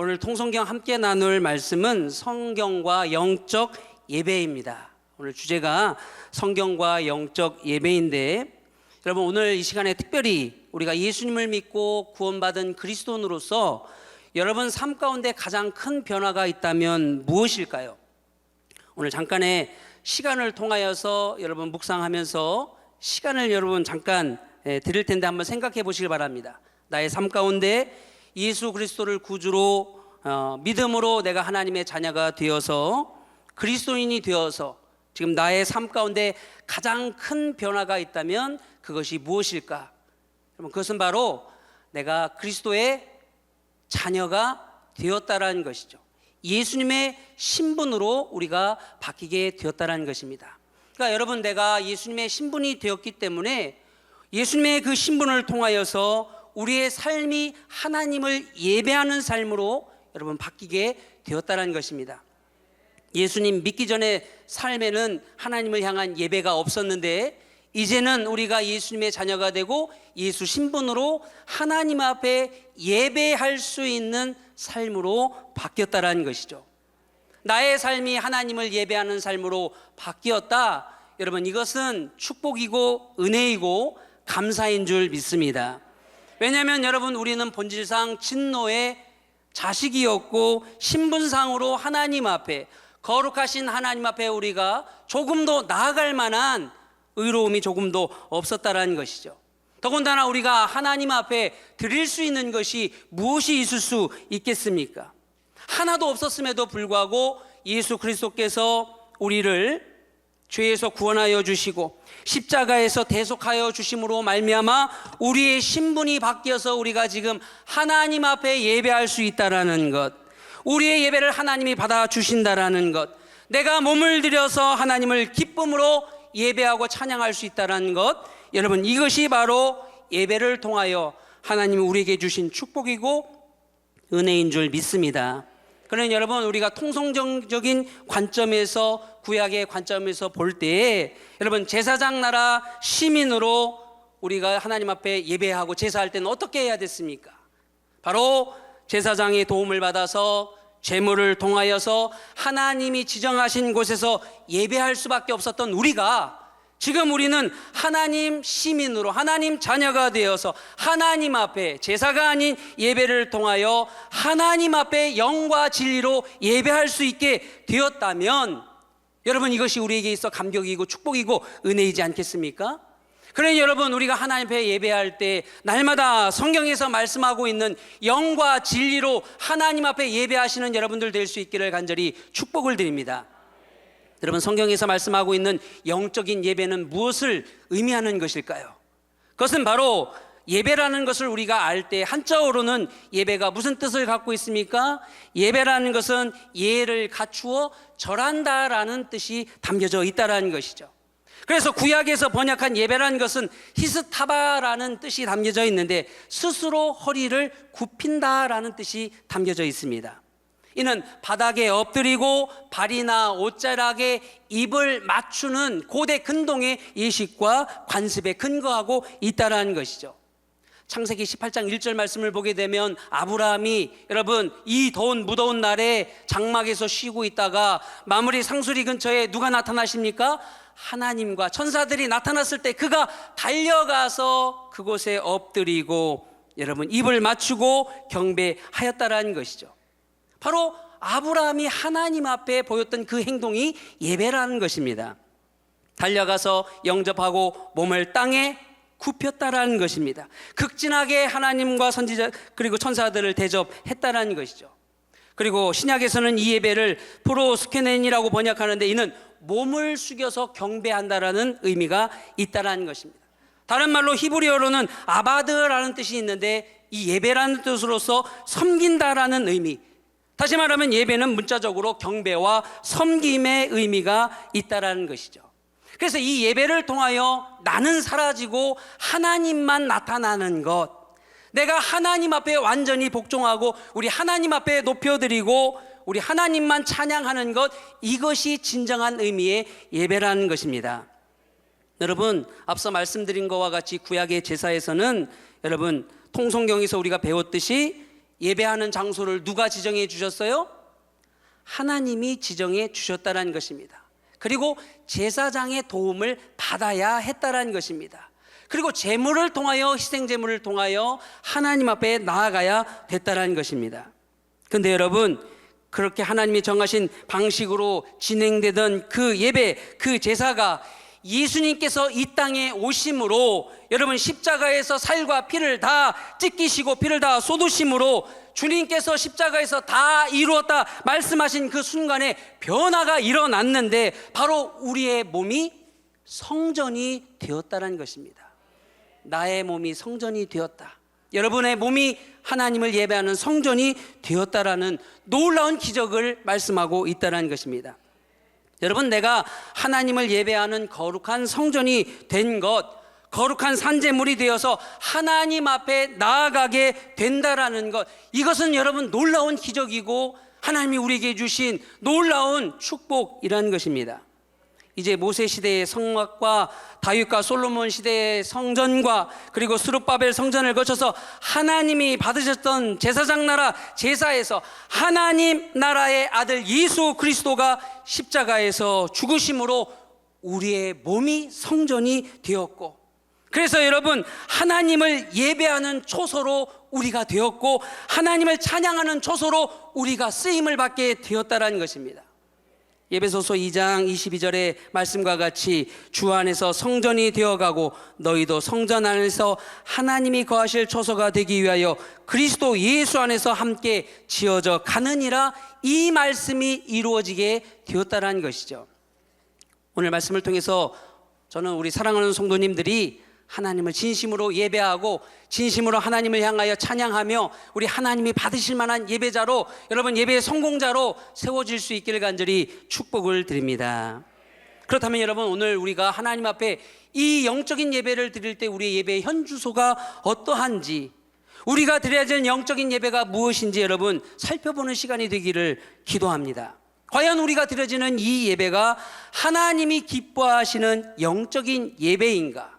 오늘 통성경 함께 나눌 말씀은 성경과 영적 예배입니다. 오늘 주제가 성경과 영적 예배인데, 여러분 오늘 이 시간에 특별히 우리가 예수님을 믿고 구원받은 그리스도인으로서 여러분 삶 가운데 가장 큰 변화가 있다면 무엇일까요? 오늘 잠깐의 시간을 통하여서 여러분 묵상하면서 시간을 여러분 잠깐 드릴 텐데 한번 생각해 보시길 바랍니다. 나의 삶 가운데 예수 그리스도를 구주로 믿음으로 내가 하나님의 자녀가 되어서 그리스도인이 되어서 지금 나의 삶 가운데 가장 큰 변화가 있다면 그것이 무엇일까? 여러분 그것은 바로 내가 그리스도의 자녀가 되었다라는 것이죠. 예수님의 신분으로 우리가 바뀌게 되었다라는 것입니다. 그러니까 여러분 내가 예수님의 신분이 되었기 때문에 예수님의 그 신분을 통하여서 우리의 삶이 하나님을 예배하는 삶으로 여러분 바뀌게 되었다는 것입니다. 예수님 믿기 전에 삶에는 하나님을 향한 예배가 없었는데 이제는 우리가 예수님의 자녀가 되고 예수 신분으로 하나님 앞에 예배할 수 있는 삶으로 바뀌었다는 것이죠. 나의 삶이 하나님을 예배하는 삶으로 바뀌었다. 여러분 이것은 축복이고 은혜이고 감사인 줄 믿습니다. 왜냐하면 여러분 우리는 본질상 진노의 자식이었고 신분상으로 하나님 앞에 거룩하신 하나님 앞에 우리가 조금 더 나아갈 만한 의로움이 조금도 없었다라는 것이죠. 더군다나 우리가 하나님 앞에 드릴 수 있는 것이 무엇이 있을 수 있겠습니까? 하나도 없었음에도 불구하고 예수 그리스도께서 우리를 죄에서 구원하여 주시고 십자가에서 대속하여 주심으로 말미암아 우리의 신분이 바뀌어서 우리가 지금 하나님 앞에 예배할 수 있다라는 것, 우리의 예배를 하나님이 받아주신다라는 것, 내가 몸을 들여서 하나님을 기쁨으로 예배하고 찬양할 수 있다라는 것, 여러분 이것이 바로 예배를 통하여 하나님이 우리에게 주신 축복이고 은혜인 줄 믿습니다. 그러나 여러분 우리가 통성적인 관점에서 구약의 관점에서 볼 때에 여러분 제사장 나라 시민으로 우리가 하나님 앞에 예배하고 제사할 때는 어떻게 해야 됐습니까? 바로 제사장의 도움을 받아서 제물을 통하여서 하나님이 지정하신 곳에서 예배할 수밖에 없었던 우리가 지금 우리는 하나님 시민으로 하나님 자녀가 되어서 하나님 앞에 제사가 아닌 예배를 통하여 하나님 앞에 영과 진리로 예배할 수 있게 되었다면 여러분 이것이 우리에게 있어 감격이고 축복이고 은혜이지 않겠습니까? 그러니 여러분 우리가 하나님 앞에 예배할 때 날마다 성경에서 말씀하고 있는 영과 진리로 하나님 앞에 예배하시는 여러분들 될 수 있기를 간절히 축복을 드립니다. 여러분 성경에서 말씀하고 있는 영적인 예배는 무엇을 의미하는 것일까요? 그것은 바로 예배라는 것을 우리가 알 때 한자어로는 예배가 무슨 뜻을 갖고 있습니까? 예배라는 것은 예를 갖추어 절한다라는 뜻이 담겨져 있다라는 것이죠. 그래서 구약에서 번역한 예배라는 것은 히스타바라는 뜻이 담겨져 있는데 스스로 허리를 굽힌다라는 뜻이 담겨져 있습니다. 이는 바닥에 엎드리고 발이나 옷자락에 입을 맞추는 고대 근동의 예식과 관습에 근거하고 있다라는 것이죠. 창세기 18장 1절 말씀을 보게 되면 아브라함이 여러분 이 무더운 날에 장막에서 쉬고 있다가 마무리 상수리 근처에 누가 나타나십니까? 하나님과 천사들이 나타났을 때 그가 달려가서 그곳에 엎드리고 여러분 입을 맞추고 경배하였다라는 것이죠. 바로 아브라함이 하나님 앞에 보였던 그 행동이 예배라는 것입니다. 달려가서 영접하고 몸을 땅에 굽혔다라는 것입니다. 극진하게 하나님과 선지자 그리고 천사들을 대접했다라는 것이죠. 그리고 신약에서는 이 예배를 프로스케넨이라고 번역하는데 이는 몸을 숙여서 경배한다라는 의미가 있다라는 것입니다. 다른 말로 히브리어로는 아바드라는 뜻이 있는데 이 예배라는 뜻으로서 섬긴다라는 의미, 다시 말하면 예배는 문자적으로 경배와 섬김의 의미가 있다라는 것이죠. 그래서 이 예배를 통하여 나는 사라지고 하나님만 나타나는 것, 내가 하나님 앞에 완전히 복종하고 우리 하나님 앞에 높여드리고 우리 하나님만 찬양하는 것, 이것이 진정한 의미의 예배라는 것입니다. 여러분 앞서 말씀드린 것과 같이 구약의 제사에서는 여러분 통성경에서 우리가 배웠듯이 예배하는 장소를 누가 지정해 주셨어요? 하나님이 지정해 주셨다는 것입니다. 그리고 제사장의 도움을 받아야 했다는 것입니다. 그리고 제물을 통하여, 희생 제물을 통하여 하나님 앞에 나아가야 됐다는 것입니다. 그런데 여러분, 그렇게 하나님이 정하신 방식으로 진행되던 그 예배, 그 제사가 예수님께서 이 땅에 오심으로, 여러분 십자가에서 살과 피를 다 찢기시고 피를 다 쏟으심으로 주님께서 십자가에서 다 이루었다 말씀하신 그 순간에 변화가 일어났는데, 바로 우리의 몸이 성전이 되었다는 것입니다. 나의 몸이 성전이 되었다. 여러분의 몸이 하나님을 예배하는 성전이 되었다라는 놀라운 기적을 말씀하고 있다는 것입니다. 여러분, 내가 하나님을 예배하는 거룩한 성전이 된 것, 거룩한 산제물이 되어서 하나님 앞에 나아가게 된다라는 것, 이것은 여러분 놀라운 기적이고 하나님이 우리에게 주신 놀라운 축복이라는 것입니다. 이제 모세 시대의 성막과 다윗과 솔로몬 시대의 성전과 그리고 스룹바벨 성전을 거쳐서 하나님이 받으셨던 제사장 나라 제사에서 하나님 나라의 아들 예수 그리스도가 십자가에서 죽으심으로 우리의 몸이 성전이 되었고, 그래서 여러분 하나님을 예배하는 초소로 우리가 되었고 하나님을 찬양하는 초소로 우리가 쓰임을 받게 되었다는 것입니다. 에베소서 2장 22절의 말씀과 같이 주 안에서 성전이 되어가고 너희도 성전 안에서 하나님이 거하실 초소가 되기 위하여 그리스도 예수 안에서 함께 지어져 가느니라, 이 말씀이 이루어지게 되었다는 것이죠. 오늘 말씀을 통해서 저는 우리 사랑하는 성도님들이 하나님을 진심으로 예배하고 진심으로 하나님을 향하여 찬양하며 우리 하나님이 받으실 만한 예배자로, 여러분 예배의 성공자로 세워질 수 있기를 간절히 축복을 드립니다. 그렇다면 여러분, 오늘 우리가 하나님 앞에 이 영적인 예배를 드릴 때 우리의 예배의 현주소가 어떠한지, 우리가 드려야 될 영적인 예배가 무엇인지 여러분 살펴보는 시간이 되기를 기도합니다. 과연 우리가 드려지는 이 예배가 하나님이 기뻐하시는 영적인 예배인가?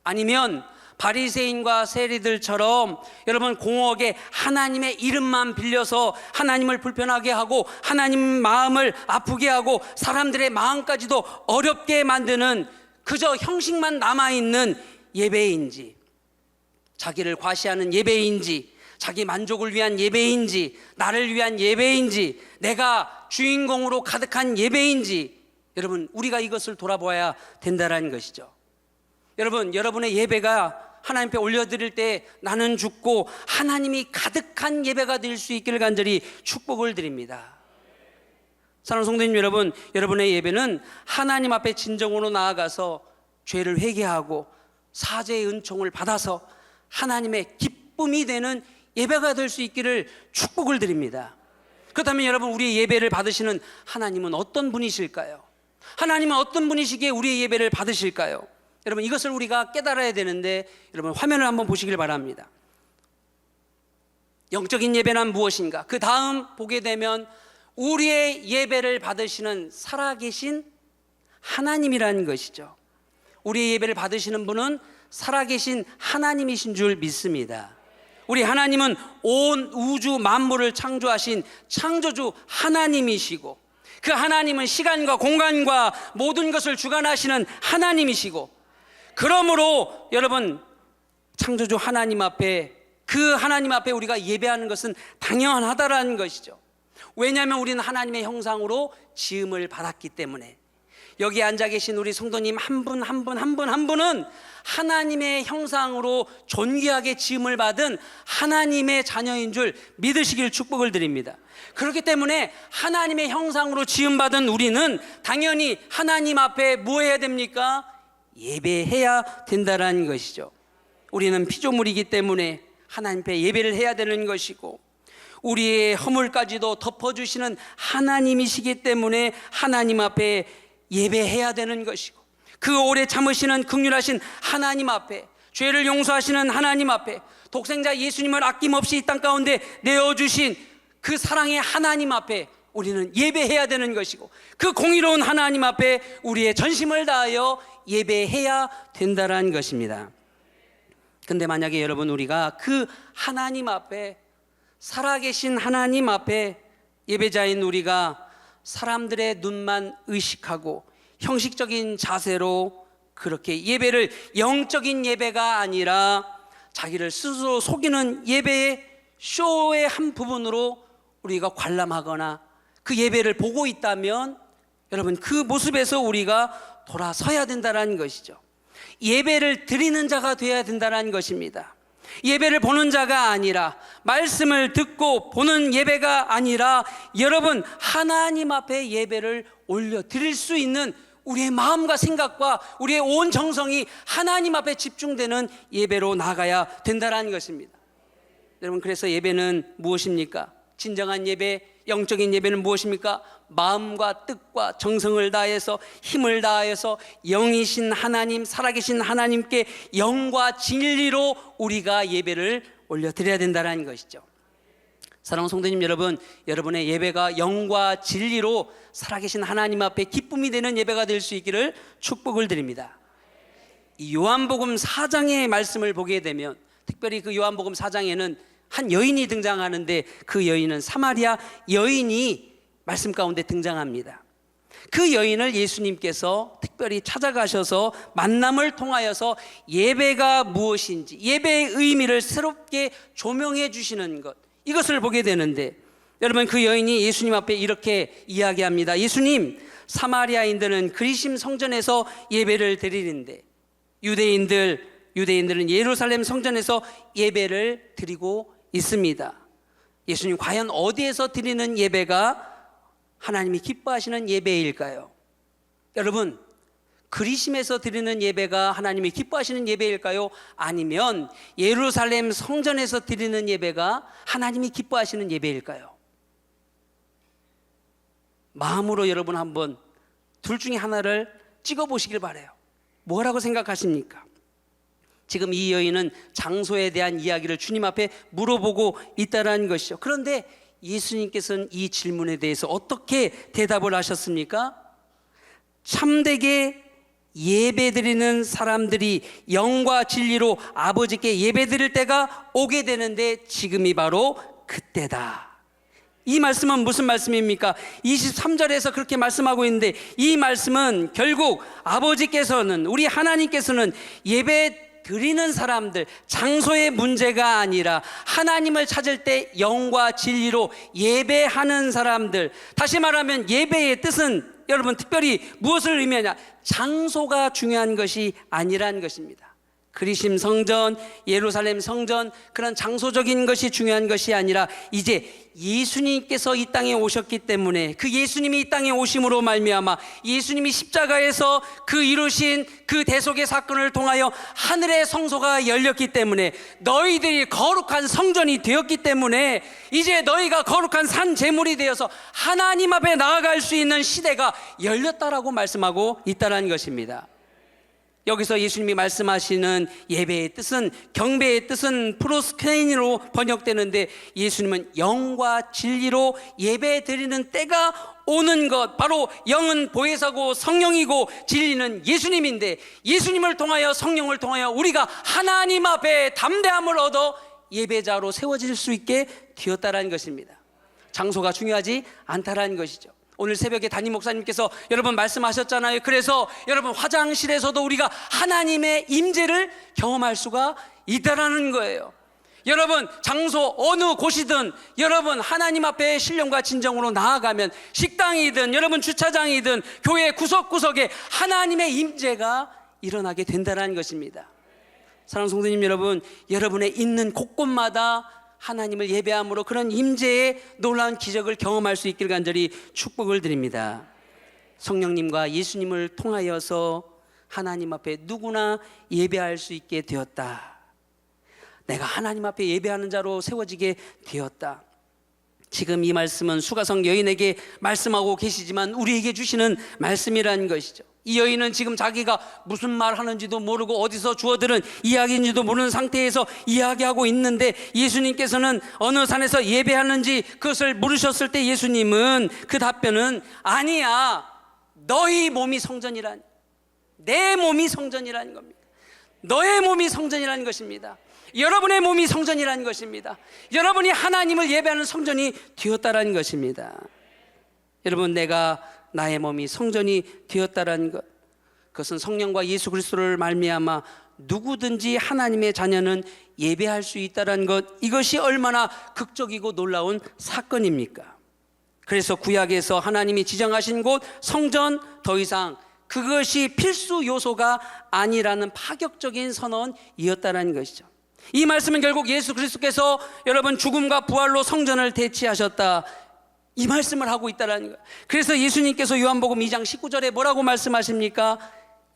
아니면 바리새인과 세리들처럼 여러분 공허하게 하나님의 이름만 빌려서 하나님을 불편하게 하고 하나님 마음을 아프게 하고 사람들의 마음까지도 어렵게 만드는 그저 형식만 남아있는 예배인지, 자기를 과시하는 예배인지, 자기 만족을 위한 예배인지, 나를 위한 예배인지, 내가 주인공으로 가득한 예배인지, 여러분 우리가 이것을 돌아보아야 된다는 것이죠. 여러분, 여러분의 예배가 하나님 앞에 올려드릴 때 나는 죽고 하나님이 가득한 예배가 될 수 있기를 간절히 축복을 드립니다. 사랑하는 성도님 여러분, 여러분의 예배는 하나님 앞에 진정으로 나아가서 죄를 회개하고 사죄의 은총을 받아서 하나님의 기쁨이 되는 예배가 될 수 있기를 축복을 드립니다. 그렇다면 여러분, 우리의 예배를 받으시는 하나님은 어떤 분이실까요? 하나님은 어떤 분이시기에 우리의 예배를 받으실까요? 여러분, 이것을 우리가 깨달아야 되는데, 여러분 화면을 한번 보시길 바랍니다. 영적인 예배란 무엇인가? 그 다음 보게 되면 우리의 예배를 받으시는 살아계신 하나님이라는 것이죠. 우리의 예배를 받으시는 분은 살아계신 하나님이신 줄 믿습니다. 우리 하나님은 온 우주 만물을 창조하신 창조주 하나님이시고, 그 하나님은 시간과 공간과 모든 것을 주관하시는 하나님이시고, 그러므로 여러분 창조주 하나님 앞에, 그 하나님 앞에 우리가 예배하는 것은 당연하다라는 것이죠. 왜냐하면 우리는 하나님의 형상으로 지음을 받았기 때문에. 여기 앉아 계신 우리 성도님 한 분 한 분은 하나님의 형상으로 존귀하게 지음을 받은 하나님의 자녀인 줄 믿으시길 축복을 드립니다. 그렇기 때문에 하나님의 형상으로 지음받은 우리는 당연히 하나님 앞에 뭐 해야 됩니까? 예배해야 된다는 것이죠. 우리는 피조물이기 때문에 하나님 앞에 예배를 해야 되는 것이고, 우리의 허물까지도 덮어주시는 하나님이시기 때문에 하나님 앞에 예배해야 되는 것이고, 그 오래 참으시는 긍휼하신 하나님 앞에, 죄를 용서하시는 하나님 앞에, 독생자 예수님을 아낌없이 이 땅 가운데 내어주신 그 사랑의 하나님 앞에 우리는 예배해야 되는 것이고, 그 공의로운 하나님 앞에 우리의 전심을 다하여 예배해야 된다는 것입니다. 근데 만약에 여러분 우리가 그 하나님 앞에 살아계신 하나님 앞에 예배자인 우리가 사람들의 눈만 의식하고 형식적인 자세로 그렇게 예배를, 영적인 예배가 아니라 자기를 스스로 속이는 예배의 쇼의 한 부분으로 우리가 관람하거나 그 예배를 보고 있다면 여러분, 그 모습에서 우리가 돌아서야 된다는 것이죠. 예배를 드리는 자가 되어야 된다는 것입니다. 예배를 보는 자가 아니라, 말씀을 듣고 보는 예배가 아니라, 여러분, 하나님 앞에 예배를 올려 드릴 수 있는 우리의 마음과 생각과 우리의 온 정성이 하나님 앞에 집중되는 예배로 나가야 된다는 것입니다. 여러분, 그래서 예배는 무엇입니까? 진정한 예배, 영적인 예배는 무엇입니까? 마음과 뜻과 정성을 다해서, 힘을 다해서 영이신 하나님, 살아계신 하나님께 영과 진리로 우리가 예배를 올려드려야 된다는 것이죠. 사랑하는 성도님 여러분, 여러분의 예배가 영과 진리로 살아계신 하나님 앞에 기쁨이 되는 예배가 될 수 있기를 축복을 드립니다. 이 요한복음 4장의 말씀을 보게 되면, 특별히 그 요한복음 4장에는 한 여인이 등장하는데, 그 여인은 사마리아 여인이 말씀 가운데 등장합니다. 그 여인을 예수님께서 특별히 찾아가셔서 만남을 통하여서 예배가 무엇인지, 예배의 의미를 새롭게 조명해 주시는 것, 이것을 보게 되는데, 여러분, 그 여인이 예수님 앞에 이렇게 이야기합니다. 예수님, 사마리아인들은 그리심 성전에서 예배를 드리는데 유대인들은 예루살렘 성전에서 예배를 드리고 있습니다. 예수님, 과연 어디에서 드리는 예배가 하나님이 기뻐하시는 예배일까요? 여러분, 그리심에서 드리는 예배가 하나님이 기뻐하시는 예배일까요? 아니면 예루살렘 성전에서 드리는 예배가 하나님이 기뻐하시는 예배일까요? 마음으로 여러분 한번 둘 중에 하나를 찍어보시길 바라요. 뭐라고 생각하십니까? 지금 이 여인은 장소에 대한 이야기를 주님 앞에 물어보고 있다는 것이죠. 그런데 예수님께서는 이 질문에 대해서 어떻게 대답을 하셨습니까? 참되게 예배드리는 사람들이 영과 진리로 아버지께 예배드릴 때가 오게 되는데 지금이 바로 그때다. 이 말씀은 무슨 말씀입니까? 23절에서 그렇게 말씀하고 있는데, 이 말씀은 결국 아버지께서는, 우리 하나님께서는 예배 드리는 사람들, 장소의 문제가 아니라 하나님을 찾을 때 영과 진리로 예배하는 사람들, 다시 말하면 예배의 뜻은 여러분 특별히 무엇을 의미하냐? 장소가 중요한 것이 아니라는 것입니다. 그리심 성전, 예루살렘 성전, 그런 장소적인 것이 중요한 것이 아니라 이제 예수님께서 이 땅에 오셨기 때문에, 그 예수님이 이 땅에 오심으로 말미암아 예수님이 십자가에서 그 이루신 그 대속의 사건을 통하여 하늘의 성소가 열렸기 때문에, 너희들이 거룩한 성전이 되었기 때문에 이제 너희가 거룩한 산 제물이 되어서 하나님 앞에 나아갈 수 있는 시대가 열렸다라고 말씀하고 있다는 것입니다. 여기서 예수님이 말씀하시는 예배의 뜻은, 경배의 뜻은 프로스케인으로 번역되는데, 예수님은 영과 진리로 예배 드리는 때가 오는 것, 바로 영은 보혜사고 성령이고 진리는 예수님인데, 예수님을 통하여, 성령을 통하여 우리가 하나님 앞에 담대함을 얻어 예배자로 세워질 수 있게 되었다는 것입니다. 장소가 중요하지 않다라는 것이죠. 오늘 새벽에 담임 목사님께서 여러분 말씀하셨잖아요. 그래서 여러분, 화장실에서도 우리가 하나님의 임재를 경험할 수가 있다라는 거예요. 여러분, 장소 어느 곳이든 여러분 하나님 앞에 신령과 진정으로 나아가면, 식당이든 여러분 주차장이든 교회 구석구석에 하나님의 임재가 일어나게 된다는 것입니다. 사랑하는 성도님 여러분, 여러분의 있는 곳곳마다 하나님을 예배함으로 그런 임재의 놀라운 기적을 경험할 수 있기를 간절히 축복을 드립니다. 성령님과 예수님을 통하여서 하나님 앞에 누구나 예배할 수 있게 되었다. 내가 하나님 앞에 예배하는 자로 세워지게 되었다. 지금 이 말씀은 수가성 여인에게 말씀하고 계시지만 우리에게 주시는 말씀이라는 것이죠. 이 여인은 지금 자기가 무슨 말 하는지도 모르고 어디서 주워들은 이야기인지도 모르는 상태에서 이야기하고 있는데, 예수님께서는 어느 산에서 예배하는지 그것을 물으셨을 때 예수님은 그 답변은, 아니야, 너희 몸이 성전이라니, 내 몸이 성전이라는 겁니다. 너의 몸이 성전이라는 것입니다. 여러분의 몸이 성전이라는 것입니다. 여러분이 하나님을 예배하는 성전이 되었다라는 것입니다. 여러분, 내가 나의 몸이 성전이 되었다라는 것, 그것은 성령과 예수 그리스도를 말미암아 누구든지 하나님의 자녀는 예배할 수 있다는 것, 이것이 얼마나 극적이고 놀라운 사건입니까? 그래서 구약에서 하나님이 지정하신 곳 성전, 더 이상 그것이 필수 요소가 아니라는 파격적인 선언이었다는 것이죠. 이 말씀은 결국 예수 그리스도께서 여러분 죽음과 부활로 성전을 대체하셨다, 이 말씀을 하고 있다는 거예요. 그래서 예수님께서 요한복음 2장 19절에 뭐라고 말씀하십니까?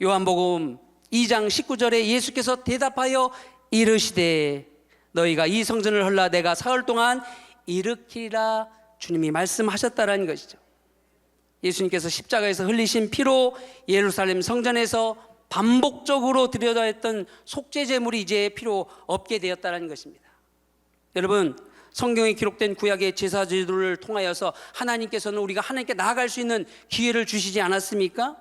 요한복음 2장 19절에 예수께서 대답하여 이르시되 너희가 이 성전을 헐라 내가 사흘 동안 일으키리라, 주님이 말씀하셨다라는 것이죠. 예수님께서 십자가에서 흘리신 피로 예루살렘 성전에서 반복적으로 드려야 했던 속죄 제물이 이제 필요 없게 되었다는 것입니다. 여러분, 성경에 기록된 구약의 제사 제도를 통하여서 하나님께서는 우리가 하나님께 나아갈 수 있는 기회를 주시지 않았습니까?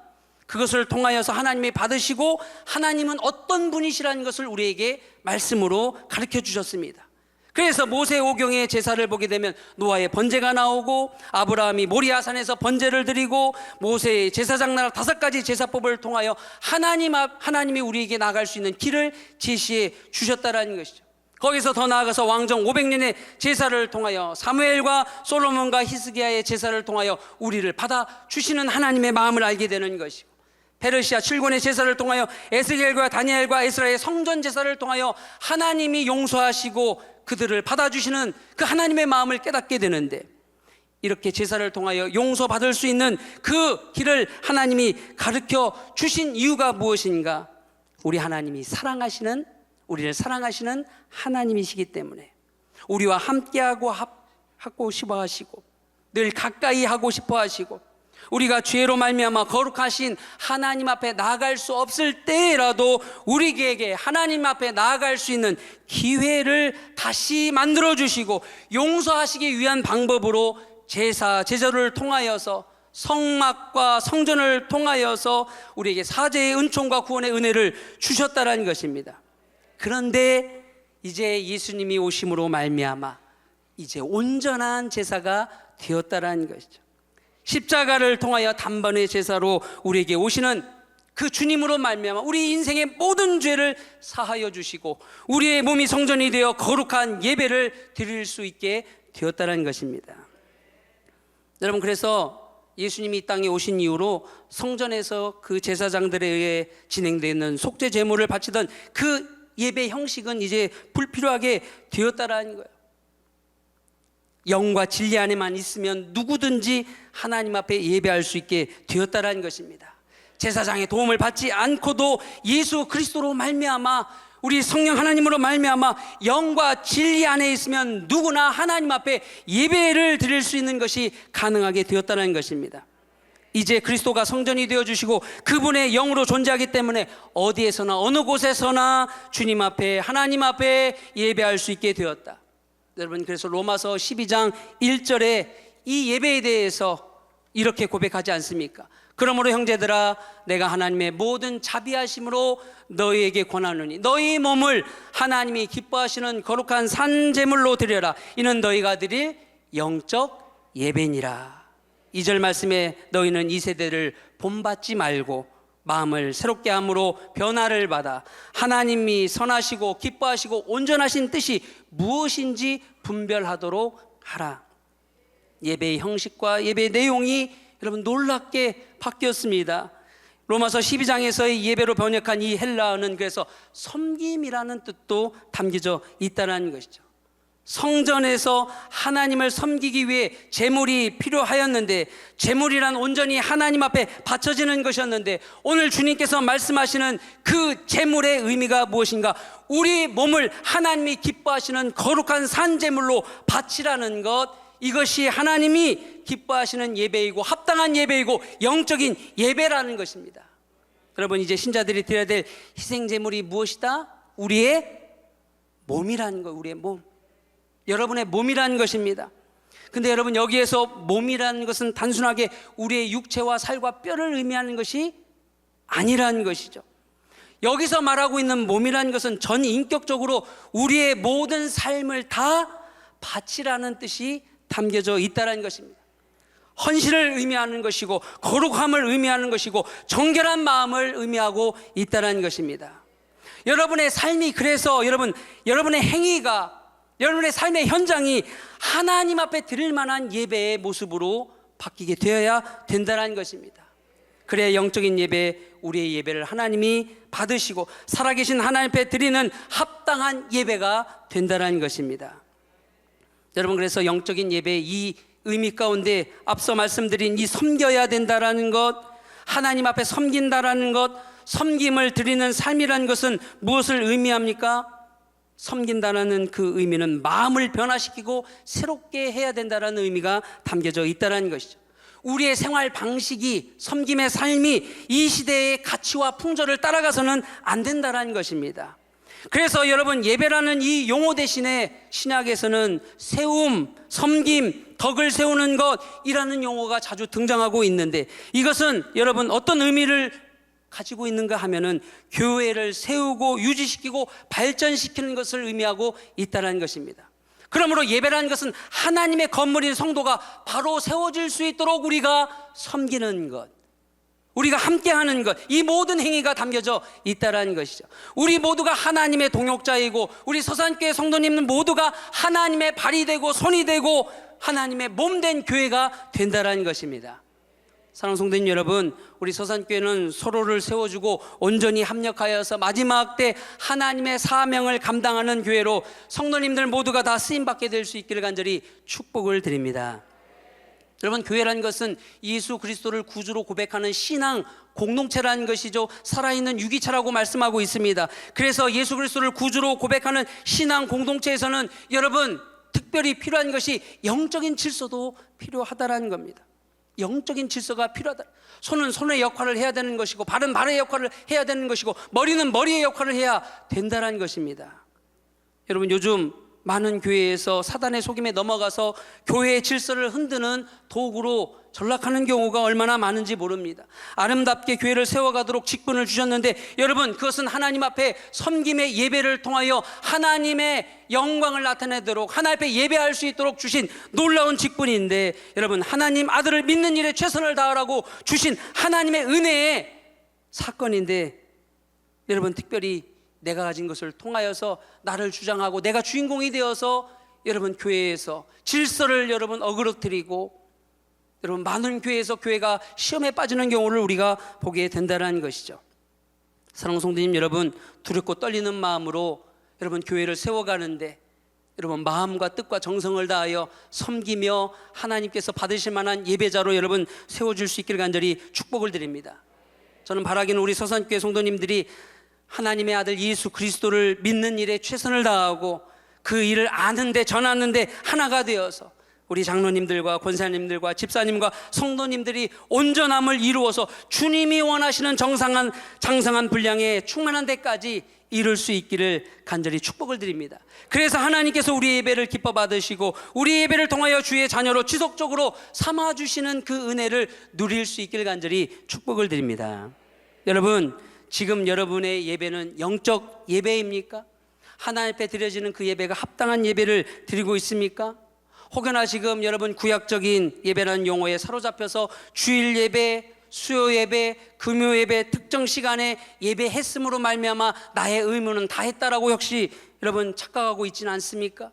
그것을 통하여서 하나님이 받으시고 하나님은 어떤 분이시라는 것을 우리에게 말씀으로 가르쳐 주셨습니다. 그래서 모세 오경의 제사를 보게 되면 노아의 번제가 나오고, 아브라함이 모리아산에서 번제를 드리고, 모세의 제사장 나라 5가지 제사법을 통하여 하나님이 우리에게 나아갈 수 있는 길을 제시해 주셨다라는 것이죠. 거기서 더 나아가서 왕정 500년의 제사를 통하여 사무엘과 솔로몬과 히스기야의 제사를 통하여 우리를 받아주시는 하나님의 마음을 알게 되는 것이고, 페르시아 7권의 제사를 통하여 에스겔과 다니엘과 에스라의 성전 제사를 통하여 하나님이 용서하시고 그들을 받아주시는 그 하나님의 마음을 깨닫게 되는데, 이렇게 제사를 통하여 용서받을 수 있는 그 길을 하나님이 가르쳐 주신 이유가 무엇인가? 우리 하나님이 우리를 사랑하시는 하나님이시기 때문에 우리와 함께하고 하고 싶어 하시고 늘 가까이 하고 싶어 하시고, 우리가 죄로 말미암아 거룩하신 하나님 앞에 나아갈 수 없을 때라도 우리에게 하나님 앞에 나아갈 수 있는 기회를 다시 만들어 주시고 용서하시기 위한 방법으로 제사를 통하여서 성막과 성전을 통하여서 우리에게 사죄의 은총과 구원의 은혜를 주셨다는 것입니다. 그런데 이제 예수님이 오심으로 말미암아 이제 온전한 제사가 되었다라는 것이죠. 십자가를 통하여 단번의 제사로 우리에게 오시는 그 주님으로 말미암아 우리 인생의 모든 죄를 사하여 주시고 우리의 몸이 성전이 되어 거룩한 예배를 드릴 수 있게 되었다는 것입니다. 여러분, 그래서 예수님이 이 땅에 오신 이후로 성전에서 그 제사장들에 의해 진행되는 속죄 제물을 바치던 그 예배 형식은 이제 불필요하게 되었다라는 거예요. 영과 진리 안에만 있으면 누구든지 하나님 앞에 예배할 수 있게 되었다라는 것입니다. 제사장의 도움을 받지 않고도 예수 그리스도로 말미암아 우리 성령 하나님으로 말미암아 영과 진리 안에 있으면 누구나 하나님 앞에 예배를 드릴 수 있는 것이 가능하게 되었다는 것입니다. 이제 그리스도가 성전이 되어주시고 그분의 영으로 존재하기 때문에 어디에서나 어느 곳에서나 주님 앞에 하나님 앞에 예배할 수 있게 되었다. 여러분, 그래서 로마서 12장 1절에 이 예배에 대해서 이렇게 고백하지 않습니까? 그러므로 형제들아, 내가 하나님의 모든 자비하심으로 너희에게 권하노니 너희 몸을 하나님이 기뻐하시는 거룩한 산제물로 드려라. 이는 너희가 드릴 영적 예배니라. 2절 말씀에 너희는 이 세대를 본받지 말고 마음을 새롭게 함으로 변화를 받아 하나님이 선하시고 기뻐하시고 온전하신 뜻이 무엇인지 분별하도록 하라. 예배의 형식과 예배의 내용이 여러분 놀랍게 바뀌었습니다. 로마서 12장에서의 예배로 번역한 이 헬라어는 그래서 섬김이라는 뜻도 담겨져 있다는 것이죠. 성전에서 하나님을 섬기기 위해 제물이 필요하였는데, 제물이란 온전히 하나님 앞에 바쳐지는 것이었는데, 오늘 주님께서 말씀하시는 그 제물의 의미가 무엇인가? 우리 몸을 하나님이 기뻐하시는 거룩한 산제물로 바치라는 것, 이것이 하나님이 기뻐하시는 예배이고 합당한 예배이고 영적인 예배라는 것입니다. 여러분, 이제 신자들이 드려야 될 희생제물이 무엇이다? 우리의 몸이라는 거, 우리의 몸, 여러분의 몸이라는 것입니다. 근데 여러분, 여기에서 몸이라는 것은 단순하게 우리의 육체와 살과 뼈를 의미하는 것이 아니라는 것이죠. 여기서 말하고 있는 몸이라는 것은 전 인격적으로 우리의 모든 삶을 다 바치라는 뜻이 담겨져 있다는 것입니다. 헌신을 의미하는 것이고 거룩함을 의미하는 것이고 정결한 마음을 의미하고 있다는 것입니다. 여러분의 삶이, 그래서 여러분의 행위가, 여러분의 삶의 현장이 하나님 앞에 드릴 만한 예배의 모습으로 바뀌게 되어야 된다는 것입니다. 그래야 영적인 예배, 우리의 예배를 하나님이 받으시고 살아계신 하나님 앞에 드리는 합당한 예배가 된다는 것입니다. 여러분, 그래서 영적인 예배의 이 의미 가운데 앞서 말씀드린 이 섬겨야 된다라는 것, 하나님 앞에 섬긴다라는 것, 섬김을 드리는 삶이라는 것은 무엇을 의미합니까? 섬긴다라는 그 의미는 마음을 변화시키고 새롭게 해야 된다라는 의미가 담겨져 있다는 것이죠. 우리의 생활 방식이, 섬김의 삶이 이 시대의 가치와 풍조를 따라가서는 안 된다는 것입니다. 그래서 여러분, 예배라는 이 용어 대신에 신약에서는 세움, 섬김, 덕을 세우는 것이라는 용어가 자주 등장하고 있는데, 이것은 여러분 어떤 의미를 가지고 있는가 하면은 교회를 세우고 유지시키고 발전시키는 것을 의미하고 있다는 것입니다. 그러므로 예배라는 것은 하나님의 건물인 성도가 바로 세워질 수 있도록 우리가 섬기는 것, 우리가 함께하는 것, 이 모든 행위가 담겨져 있다는 것이죠. 우리 모두가 하나님의 동역자이고 우리 서산교회 성도님은 모두가 하나님의 발이 되고 손이 되고 하나님의 몸된 교회가 된다는 것입니다. 사랑하는 성도님 여러분, 우리 서산교회는 서로를 세워주고 온전히 합력하여서 마지막 때 하나님의 사명을 감당하는 교회로 성도님들 모두가 다 쓰임받게 될 수 있기를 간절히 축복을 드립니다. 여러분, 교회라는 것은 예수 그리스도를 구주로 고백하는 신앙 공동체라는 것이죠. 살아있는 유기체라고 말씀하고 있습니다. 그래서 예수 그리스도를 구주로 고백하는 신앙 공동체에서는 여러분 특별히 필요한 것이 영적인 질서도 필요하다라는 겁니다. 영적인 질서가 필요하다. 손은 손의 역할을 해야 되는 것이고 발은 발의 역할을 해야 되는 것이고 머리는 머리의 역할을 해야 된다는 것입니다. 여러분, 요즘 많은 교회에서 사단의 속임에 넘어가서 교회의 질서를 흔드는 도구로 전락하는 경우가 얼마나 많은지 모릅니다. 아름답게 교회를 세워가도록 직분을 주셨는데 여러분, 그것은 하나님 앞에 섬김의 예배를 통하여 하나님의 영광을 나타내도록 하나님 앞에 예배할 수 있도록 주신 놀라운 직분인데, 여러분, 하나님 아들을 믿는 일에 최선을 다하라고 주신 하나님의 은혜의 사건인데, 여러분, 특별히 내가 가진 것을 통하여서 나를 주장하고 내가 주인공이 되어서 여러분 교회에서 질서를 여러분 어그러뜨리고 여러분 많은 교회에서 교회가 시험에 빠지는 경우를 우리가 보게 된다는 것이죠. 사랑하는 성도님 여러분, 두렵고 떨리는 마음으로 여러분 교회를 세워가는데 여러분 마음과 뜻과 정성을 다하여 섬기며 하나님께서 받으실 만한 예배자로 여러분 세워줄 수 있기를 간절히 축복을 드립니다. 저는 바라기는 우리 서산교회 성도님들이 하나님의 아들 예수 그리스도를 믿는 일에 최선을 다하고 그 일을 아는데 전하는데 하나가 되어서 우리 장로님들과 권사님들과 집사님과 성도님들이 온전함을 이루어서 주님이 원하시는 장성한 분량에 충만한 데까지 이룰 수 있기를 간절히 축복을 드립니다. 그래서 하나님께서 우리 예배를 기뻐 받으시고 우리 예배를 통하여 주의 자녀로 지속적으로 삼아주시는 그 은혜를 누릴 수 있기를 간절히 축복을 드립니다. 여러분, 지금 여러분의 예배는 영적 예배입니까? 하나님 앞에 드려지는 그 예배가 합당한 예배를 드리고 있습니까? 혹여나 지금 여러분 구약적인 예배라는 용어에 사로잡혀서 주일 예배, 수요 예배, 금요 예배 특정 시간에 예배했음으로 말미암아 나의 의무는 다 했다라고 역시 여러분 착각하고 있지는 않습니까?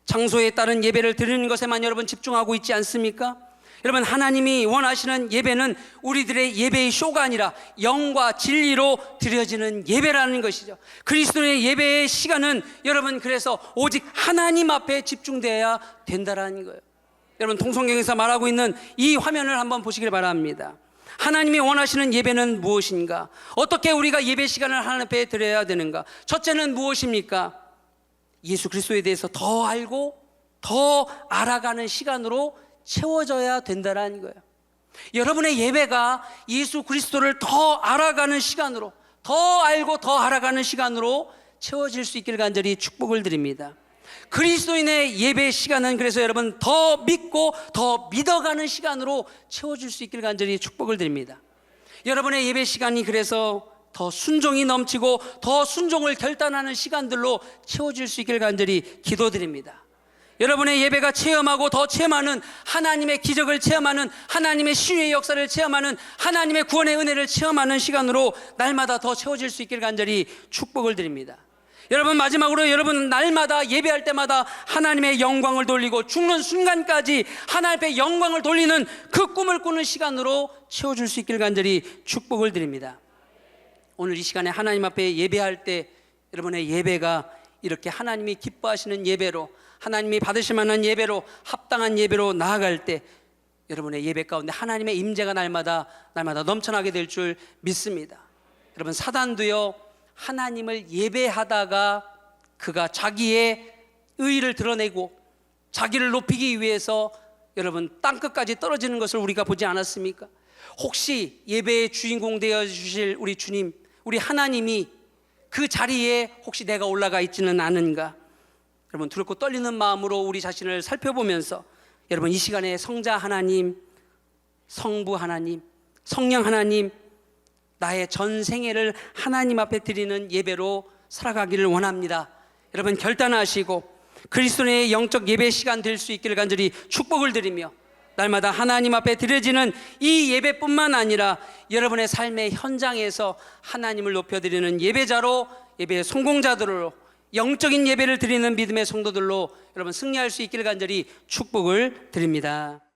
장소에 따른 예배를 드리는 것에만 여러분 집중하고 있지 않습니까? 여러분, 하나님이 원하시는 예배는 우리들의 예배의 쇼가 아니라 영과 진리로 드려지는 예배라는 것이죠. 그리스도의 예배의 시간은 여러분 그래서 오직 하나님 앞에 집중되어야 된다라는 거예요. 여러분, 통성경에서 말하고 있는 이 화면을 한번 보시길 바랍니다. 하나님이 원하시는 예배는 무엇인가? 어떻게 우리가 예배 시간을 하나님 앞에 드려야 되는가? 첫째는 무엇입니까? 예수 그리스도에 대해서 더 알고 더 알아가는 시간으로 채워져야 된다는 거예요. 여러분의 예배가 예수 그리스도를 더 알아가는 시간으로, 더 알고 더 알아가는 시간으로 채워질 수 있기를 간절히 축복을 드립니다. 그리스도인의 예배 시간은 그래서 여러분 더 믿고 더 믿어가는 시간으로 채워질 수 있기를 간절히 축복을 드립니다. 여러분의 예배 시간이 그래서 더 순종이 넘치고 더 순종을 결단하는 시간들로 채워질 수 있길 간절히 기도드립니다. 여러분의 예배가 체험하고 더 체험하는 하나님의 기적을 체험하는 하나님의 시유의 역사를 체험하는 하나님의 구원의 은혜를 체험하는 시간으로 날마다 더 채워질 수 있길 간절히 축복을 드립니다. 여러분, 마지막으로 여러분 날마다 예배할 때마다 하나님의 영광을 돌리고 죽는 순간까지 하나님 앞에 영광을 돌리는 그 꿈을 꾸는 시간으로 채워줄 수 있길 간절히 축복을 드립니다. 오늘 이 시간에 하나님 앞에 예배할 때 여러분의 예배가 이렇게 하나님이 기뻐하시는 예배로, 하나님이 받으실 만한 예배로, 합당한 예배로 나아갈 때 여러분의 예배 가운데 하나님의 임재가 날마다 넘쳐나게 될 줄 믿습니다. 여러분, 사단도요, 하나님을 예배하다가 그가 자기의 의의를 드러내고 자기를 높이기 위해서 여러분 땅끝까지 떨어지는 것을 우리가 보지 않았습니까? 혹시 예배의 주인공 되어 주실 우리 주님, 우리 하나님이 그 자리에 혹시 내가 올라가 있지는 않은가? 여러분, 두렵고 떨리는 마음으로 우리 자신을 살펴보면서 여러분 이 시간에 성자 하나님, 성부 하나님, 성령 하나님, 나의 전 생애를 하나님 앞에 드리는 예배로 살아가기를 원합니다. 여러분 결단하시고 그리스도의 영적 예배 시간 될 수 있기를 간절히 축복을 드리며 날마다 하나님 앞에 드려지는 이 예배뿐만 아니라 여러분의 삶의 현장에서 하나님을 높여드리는 예배자로, 예배의 성공자들로, 영적인 예배를 드리는 믿음의 성도들로 여러분 승리할 수 있기를 간절히 축복을 드립니다.